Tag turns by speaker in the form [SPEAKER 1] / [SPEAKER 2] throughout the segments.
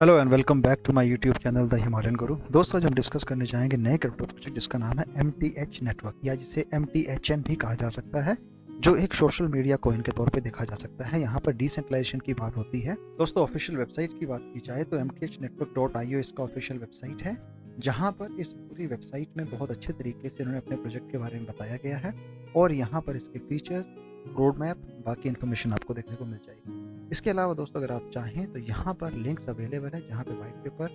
[SPEAKER 1] Hello and welcome back to my YouTube channel the Himalayan Guru. दोस्तों, आज हम discuss करने जाएंगे नए क्रिप्टो प्रोजेक्ट जिसका नाम है MTH नेटवर्क या जिसे MTHN भी कहा जा सकता है, जो एक सोशल मीडिया कॉइन के तौर पे देखा जा सकता है। यहाँ पर डिसेंट्रलाइजेशन की बात होती है। दोस्तों, ऑफिशियल वेबसाइट की बात की जाए तो mthnetwork.io इसका ऑफिशियल वेबसाइट है, जहाँ पर इस पूरी वेबसाइट में बहुत अच्छे तरीके से इन्होंने अपने प्रोजेक्ट के बारे में बताया गया है और यहाँ पर इसके फीचर्स, रोड मैप, बाकी इन्फॉर्मेशन आपको देखने को मिल जाएगी। इसके अलावा दोस्तों, अगर आप चाहें तो यहाँ पर लिंक्स अवेलेबल है, जहाँ पे व्हाइट पेपर,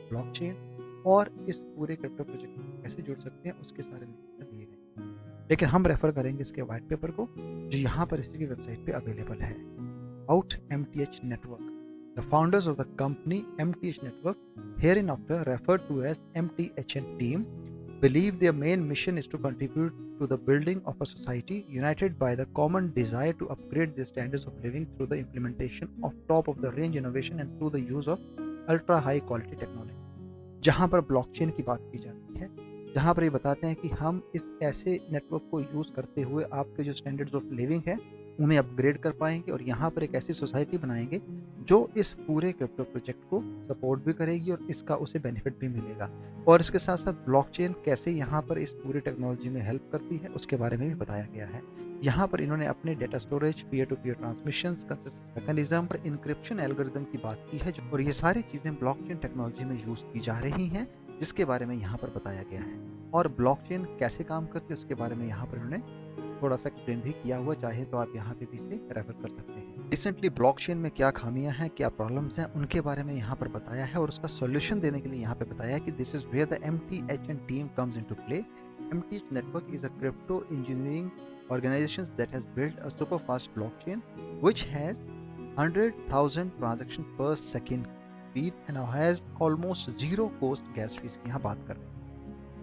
[SPEAKER 1] ब्लॉकचेन और इस पूरे क्रिप्टो प्रोजेक्ट में कैसे जुड़ सकते हैं उसके सारे लिंक दिए गए हैं। लेकिन हम रेफर करेंगे इसके व्हाइट पेपर को, जो यहाँ पर इसी की वेबसाइट पे अवेलेबल है। Out MTH Network. The founders of the company MTH Network, hereinafter referred to as MTHN team, believe their main mission is to contribute to the building of a society united by the common desire to upgrade their standards of living through the implementation of top-of-the-range innovation and through the use of ultra-high quality technology. जहाँ पर blockchain की बात की जाती है, जहाँ पर ये बताते हैं कि हम इस ऐसे नेटवर्क को यूज़ करते हुए आपके जो स्टैंडर्ड्स ऑफ लिविंग है उन्हें अपग्रेड कर पाएंगे और यहाँ पर एक ऐसी सोसाइटी बनाएंगे जो इस पूरे क्रिप्टो प्रोजेक्ट को सपोर्ट भी करेगी और इसका उसे बेनिफिट भी मिलेगा। और इसके साथ साथ ब्लॉकचेन कैसे यहाँ पर इस पूरी टेक्नोलॉजी में हेल्प करती है उसके बारे में भी बताया गया है। यहाँ पर इन्होंने अपने data storage, peer to peer transmission, consistent mechanism और इंक्रिप्शन एल्गोरिदम की बात की है, और ये सारी चीज़ें ब्लॉकचेन टेक्नोलॉजी में यूज़ की जा रही हैं, जिसके बारे में यहाँ पर बताया गया है। और ब्लॉकचेन कैसे काम करती है उसके बारे में यहाँ पर उन्होंने थोड़ा सा एक्सप्लेन भी किया हुआ, चाहे तो आप यहाँ पे भी इसे रेफर कर सकते हैं। रिसेंटली ब्लॉकचेन में क्या खामियां हैं, क्या प्रॉब्लम्स हैं, उनके बारे में यहाँ पर बताया है और उसका सॉल्यूशन देने के लिए यहाँ पे बताया है कि this is where the MTHN team comes into play. MTH network is a crypto engineering organization that has built a super fast blockchain which has 100,000 transactions per second speed and has almost zero cost gas fees की यहाँ बात कर रहे हैं।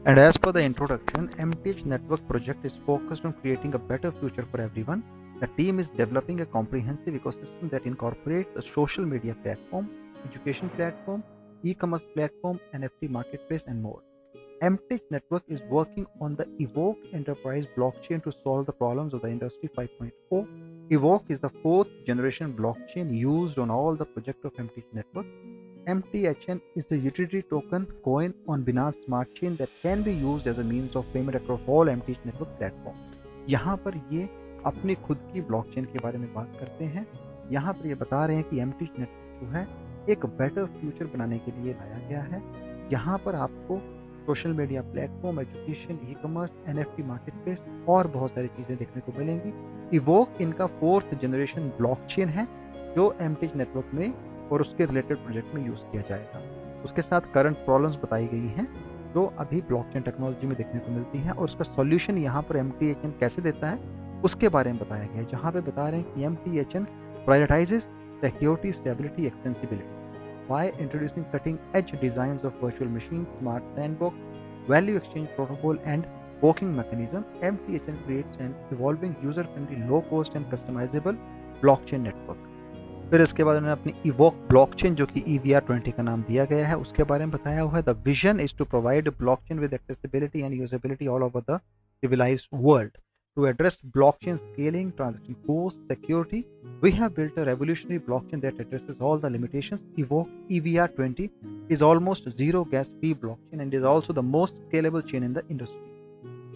[SPEAKER 1] And as per the introduction, MTH Network project is focused on creating a better future for everyone. The team is developing a comprehensive ecosystem that incorporates a social media platform, education platform, e-commerce platform, NFT marketplace, and more. MTech Network is working on the Evoke Enterprise blockchain to solve the problems of the Industry 5.0. Evoke is the fourth generation blockchain used on all the projects of MTech Network. MTHN is the utility token coin on Binance Smart Chain that can be used as a means of payment across all MTH Network platform. यहाँ पर ये अपनी खुद की blockchain के बारे में बात करते हैं। यहाँ पर ये बता रहे हैं कि MTH नेटवर्क जो है एक बेटर फ्यूचर बनाने के लिए लाया गया है। यहाँ पर आपको social media platform, education, e commerce, NFT marketplace और बहुत सारी चीज़ें देखने को मिलेंगी। इवोक इनका फोर्थ जनरेशन ब्लॉकचेन है जो MTH नेटवर्क में और उसके रिलेटेड प्रोजेक्ट में यूज़ किया जाएगा। उसके साथ करंट प्रॉब्लम्स बताई गई हैं जो अभी ब्लॉकचेन टेक्नोलॉजी में देखने को मिलती हैं और उसका सॉल्यूशन यहाँ पर MTHN कैसे देता है उसके बारे में बताया गया है, जहाँ पे बता रहे हैं कि MTHN prioritises security, stability, extensibility by introducing cutting-edge designs of virtual machines, smart sandbox, value exchange protocol, and forking mechanism. MTHN creates an evolving, user-friendly, low-cost and customizable blockchain network. फिर इसके बाद उन्होंने अपनी इवोक ब्लॉकचेन, जो कि EVR20 का नाम दिया गया है, उसके बारे में बताया हुआ है। The vision is to provide blockchain with accessibility and usability all over the civilized world. To address blockchain scaling, transaction cost, security, we have built a revolutionary blockchain that addresses all the limitations. Evoke EVR20 is almost zero gas fee blockchain and is also the most scalable chain in the industry.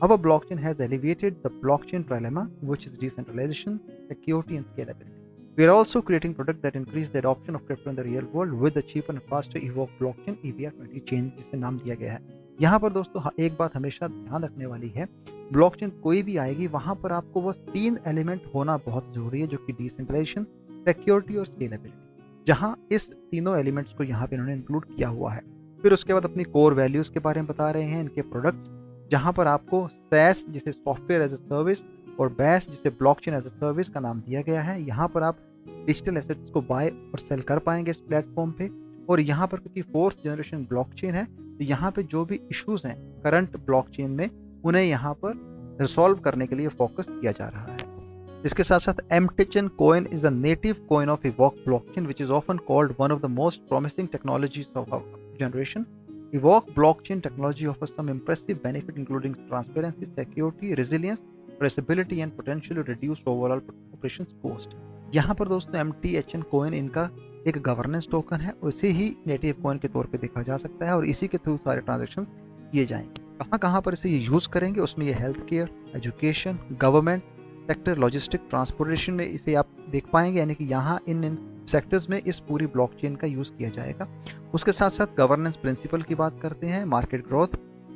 [SPEAKER 1] Our blockchain has alleviated the blockchain trilemma, which is decentralization, security, and scalability. We are also creating products that increase the adoption of crypto in the real world with the cheaper and faster Evoke blockchain EVR20 chain, जिसे नाम दिया गया है। यहाँ पर दोस्तों एक बात हमेशा ध्यान रखने वाली है, ब्लॉकचेन कोई भी आएगी वहां पर आपको बस 3 एलिमेंट होना बहुत जरूरी है, जो कि डिसेंट्रलाइजेशन, सिक्योरिटी और स्केलेबिलिटी, जहां इस तीनों एलिमेंट्स को यहाँ पे इन्होंने इंक्लूड किया हुआ है। फिर उसके बाद अपनी कोर वैल्यूज के बारे में बता रहे हैं, इनके प्रोडक्ट्स, जहां पर आपको SaaS जिसे सॉफ्टवेयर एज ए सर्विस और BaaS जिसे ब्लॉकचेन एज ए सर्विस का नाम दिया गया है, यहाँ पर आप डिजिटल एसेट्स को बाय और सेल कर पाएंगे इस प्लेटफॉर्म पे। और यहाँ पर क्योंकि फोर्थ जनरेशन ब्लॉकचेन है तो यहाँ पे जो भी इश्यूज हैं करंट ब्लॉकचेन में उन्हें यहाँ पर रिसॉल्व करने के लिए फोकस किया जा रहा है। इसके साथ साथ MTHN coin is a native coin of Evoke blockchain, which is often called one of the most promising technologies of our generation. Evoke blockchain technology offers some impressive benefits, including transparency, security, resilience, traceability, and potentially reduced overall operations cost. यहाँ पर दोस्तों MTHN coin इनका एक governance token है, उसे ही native coin के तौर पे देखा जा सकता है और इसी के थ्रू सारे ट्रांजेक्शन किए जाएंगे। कहाँ कहाँ पर इसे ये यूज़ करेंगे, उसमें ये health care, education, government sector, logistic, transportation में इसे आप देख पाएंगे, यानी कि यहाँ इन सेक्टर्स में इस पूरी ब्लॉकचेन का यूज़ किया जाएगा। उसके साथ साथ गवर्नेंस प्रिंसिपल की बात करते हैं, मार्केट ग्रोथ,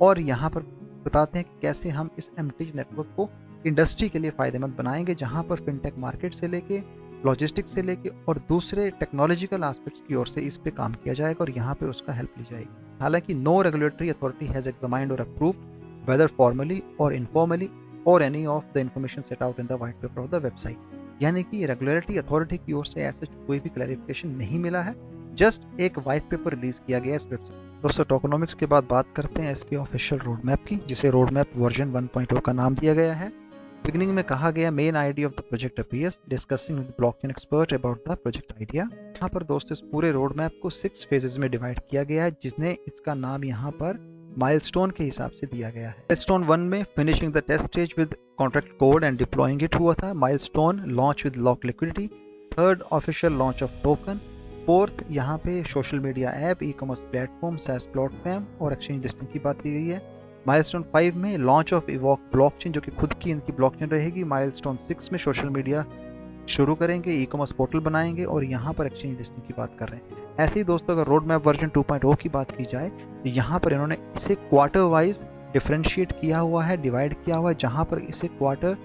[SPEAKER 1] और यहाँ पर बताते हैं कि कैसे हम इस MTH नेटवर्क को इंडस्ट्री के लिए फ़ायदेमंद बनाएंगे, जहाँ पर फिनटेक मार्केट से लेके लॉजिस्टिक्स से लेके और दूसरे टेक्नोलॉजिकल एस्पेक्ट्स की ओर से इस पे काम किया जाएगा और यहाँ पे उसका हेल्प ली जाएगी। हालांकि no regulatory authority has examined or approved whether formally or informally or any of the information set out in the white paper of the website, यानी कि रेगुलेटरी अथॉरिटी की ओर से ऐसे कोई भी क्लैरिफिकेशन नहीं मिला है, जस्ट एक व्हाइट पेपर रिलीज किया गया इस वेबसाइट। दोस्तों टोकनोमिक्स के बाद बात करते हैं इसके ऑफिशियल रोड मैप की, जिसे रोड मैप वर्जन 1.0 का नाम दिया गया है। बिगिनिंग में कहा गया main idea of the project appears, discussing with blockchain expert about the project idea. यहाँ पर दोस्तों इस पूरे रोड मैप को 6 फेजेस में डिवाइड किया गया है, जिसने इसका नाम यहाँ पर माइलस्टोन के हिसाब से दिया गया है। माइलस्टोन 1 में finishing the test stage with contract code and deploying it हुआ था। Milestone launch with lock liquidity, third official launch of token, fourth यहाँ पे social media app, e-commerce platform, SaaS platform और एक्सचेंज लिस्टिंग की बात की गई है। माइलस्टोन 5 में लॉन्च ऑफ इवॉक ब्लॉकचेन, जो कि खुद की इनकी ब्लॉकचेन रहेगी। माइलस्टोन 6 में सोशल मीडिया शुरू करेंगे, ई-कॉमर्स पोर्टल बनाएंगे और यहाँ पर एक्सचेंज लिस्टिंग की बात कर रहे हैं। ऐसे ही दोस्तों अगर रोड मैप वर्जन 2.0 की बात की जाए तो यहाँ पर इन्होंने इसे क्वार्टर वाइज डिफ्रेंशिएट किया हुआ है, डिवाइड किया हुआ है, जहाँ पर इसे क्वार्टर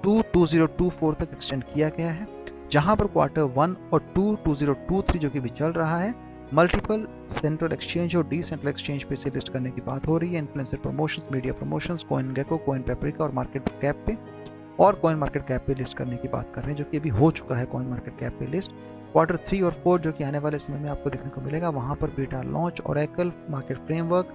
[SPEAKER 1] 2 2024 तक एक्सटेंड किया गया है, जहाँ पर क्वार्टर 1 और 2 2023 जो कि भी चल रहा है। मल्टीपल सेंट्रल एक्सचेंज और डिसेंट्रल एक्सचेंज पे से लिस्ट करने की बात हो रही है। Influencer promotions, media promotions, Coin Gecko, Coin Paprika और मार्केट कैप पे और कॉइन मार्केट कैप पे लिस्ट करने की बात कर रहे हैं, जो कि अभी हो चुका है कॉइन मार्केट कैप पे लिस्ट। क्वार्टर 3 और 4 जो कि आने वाले समय में आपको देखने को मिलेगा, वहाँ पर beta launch, Oracle market framework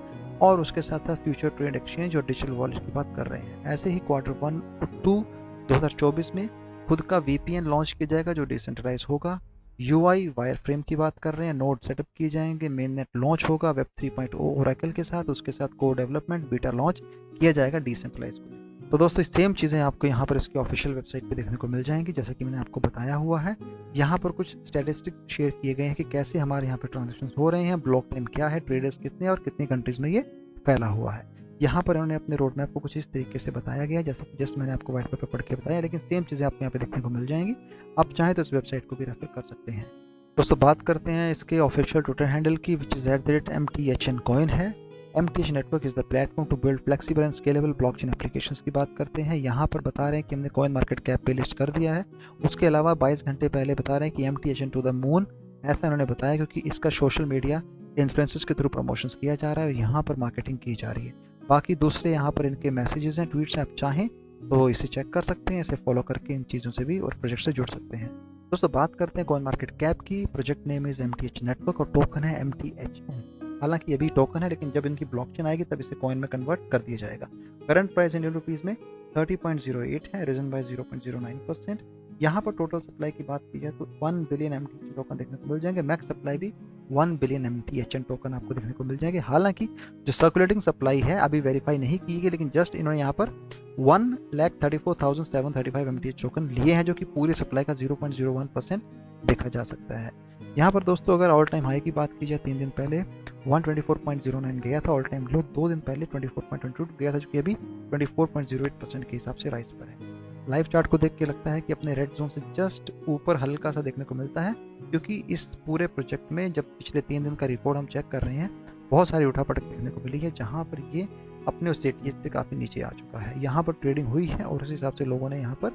[SPEAKER 1] और उसके साथ साथ फ्यूचर ट्रेड एक्सचेंज और डिजिटल वॉलेट की बात कर रहे हैं। ऐसे ही क्वार्टर 1 और 2 2024 में खुद का VPN लॉन्च किया जाएगा जो डिसेंट्रलाइज होगा। UI वायर फ्रेम की बात कर रहे हैं, नोड सेटअप किए जाएंगे, मेन नेट लॉन्च होगा वेब 3.0 ओरेकल के साथ, उसके साथ को डेवलपमेंट बीटा लॉन्च किया जाएगा डिसेंट्रलाइज को। तो दोस्तों सेम चीज़ें आपको यहाँ पर इसकी ऑफिशियल वेबसाइट पे देखने को मिल जाएंगी, जैसा कि मैंने आपको बताया हुआ है। यहाँ पर कुछ स्टैटिस्टिक्स शेयर किए गए हैं कि कैसे हमारे यहाँ पे ट्रांजेक्शन हो रहे हैं, ब्लॉक टाइम क्या है, ट्रेडर्स कितने और कितनी कंट्रीज में ये फैला हुआ है। यहाँ पर उन्होंने अपने रोड मैप को कुछ इस तरीके से बताया गया, जैसा कि जस्ट मैंने आपको व्हाइट पेपर पढ़ के बताया, लेकिन सेम चीज़ें आपको यहाँ पे देखने को मिल जाएंगी। आप चाहें तो इस वेबसाइट को भी रेफर कर सकते हैं। दोस्तों बात करते हैं इसके ऑफिशियल ट्विटर हैंडल की, विच इज़ @MTHN कॉइन है। MTH network is the platform to build flexible and scalable blockchain applications की बात करते हैं। यहाँ पर बता रहे हैं कि हमने कॉइन मार्केट कैप पे लिस्ट कर दिया है। उसके अलावा 22 घंटे पहले बता रहे हैं कि MTHN टू द मून, ऐसा इन्होंने बताया क्योंकि इसका सोशल मीडिया इन्फ्लुएंसर्स के थ्रू प्रमोशंस किया जा रहा है और यहाँ पर मार्केटिंग की जा रही है। बाकी दूसरे यहाँ पर इनके मैसेजेस हैं, ट्वीट्स आप चाहें तो इसे चेक कर सकते हैं, इसे फॉलो करके इन चीज़ों से भी और प्रोजेक्ट से जुड़ सकते हैं। दोस्तों बात करते हैं कॉइन मार्केट कैप की। Project name is MTH network और टोकन है MTHN। हालांकि अभी टोकन है, लेकिन जब इनकी ब्लॉकचेन आएगी तब इसे कॉइन में कन्वर्ट कर दिया जाएगा। करंट प्राइस इंडियन रुपीज में 30.08 है, रिजन बाय 0.09%। यहाँ पर टोटल सप्लाई की बात की जाए तो 1 बिलियन MTH टोकन देखने को मिल जाएंगे। मैक्स सप्लाई भी 1 बिलियन MTHN टोकन आपको देखने को मिल जाएंगे। हालांकि जो सर्कुलेटिंग सप्लाई है अभी वेरीफाई नहीं की गई, लेकिन जस्ट इन्होंने यहाँ पर 1,34,735 MTH टोकन लिए हैं, जो कि पूरी सप्लाई का 0.01% देखा जा सकता है। यहाँ पर दोस्तों अगर ऑल टाइम हाई की बात की जाए 3 दिन पहले 124.09 गया था, ऑल टाइम लो 2 दिन पहले 24.22 गया था, जो कि अभी 24.08% के हिसाब से राइज पर है। लाइव चार्ट को देख के लगता है कि अपने रेड जोन से जस्ट ऊपर हल्का सा देखने को मिलता है, क्योंकि इस पूरे प्रोजेक्ट में जब पिछले 3 दिन का रिपोर्ट हम चेक कर रहे हैं, बहुत सारी उठापटक देखने को मिली है, जहाँ पर ये अपने उस स्टेज से काफ़ी नीचे आ चुका है। यहाँ पर ट्रेडिंग हुई है और उस हिसाब से लोगों ने यहाँ पर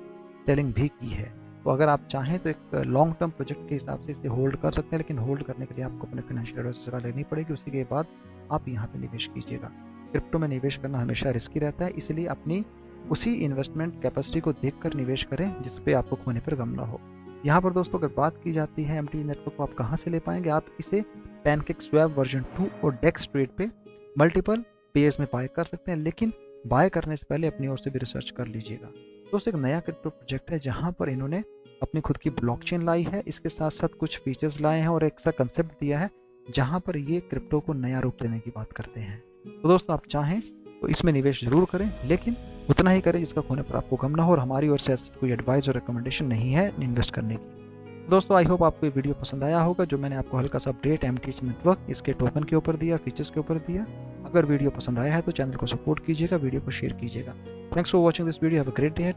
[SPEAKER 1] सेलिंग भी की है। तो अगर आप चाहें तो एक लॉन्ग टर्म प्रोजेक्ट के हिसाब से इसे होल्ड कर सकते हैं, लेकिन होल्ड करने के लिए आपको अपने फाइनेंशियल एडवाइजर से सलाह लेनी पड़ेगी। उसी के बाद आप यहाँ पे निवेश कीजिएगा। क्रिप्टो में निवेश करना हमेशा रिस्की रहता है, इसलिए अपनी उसी इन्वेस्टमेंट कैपेसिटी को देखकर निवेश करें जिस पे आपको खोने पर गम ना हो। यहाँ पर दोस्तों अगर बात की जाती है MTH नेटवर्क को आप कहाँ से ले पाएंगे, आप इसे PancakeSwap वर्जन 2 और डेक्स ट्रेड पे मल्टीपल पेयर्स में बाय कर सकते हैं, लेकिन बाय करने से पहले अपनी ओर से भी रिसर्च कर लीजिएगा। दोस्तों एक नया क्रिप्टो प्रोजेक्ट है जहाँ पर इन्होंने अपनी खुद की ब्लॉकचेन लाई है, इसके साथ साथ कुछ फीचर्स लाए हैं और एक सा कंसेप्ट दिया है जहाँ पर ये क्रिप्टो को नया रूप देने की बात करते हैं। तो दोस्तों आप चाहें तो इसमें निवेश जरूर करें, लेकिन उतना ही करें जिसका खोने पर आपको गम ना हो, और हमारी ओर से कोई एडवाइस और रिकमेंडेशन नहीं है इन्वेस्ट करने की। दोस्तों आई होप आपको ये वीडियो पसंद आया होगा, जो मैंने आपको हल्का सा अपडेट MTH नेटवर्क, इसके टोकन के ऊपर दिया, फीचर्स के ऊपर दिया। अगर वीडियो पसंद आया है तो चैनल को सपोर्ट कीजिएगा, वीडियो को शेयर कीजिएगा। Thanks for watching this video, have a great day.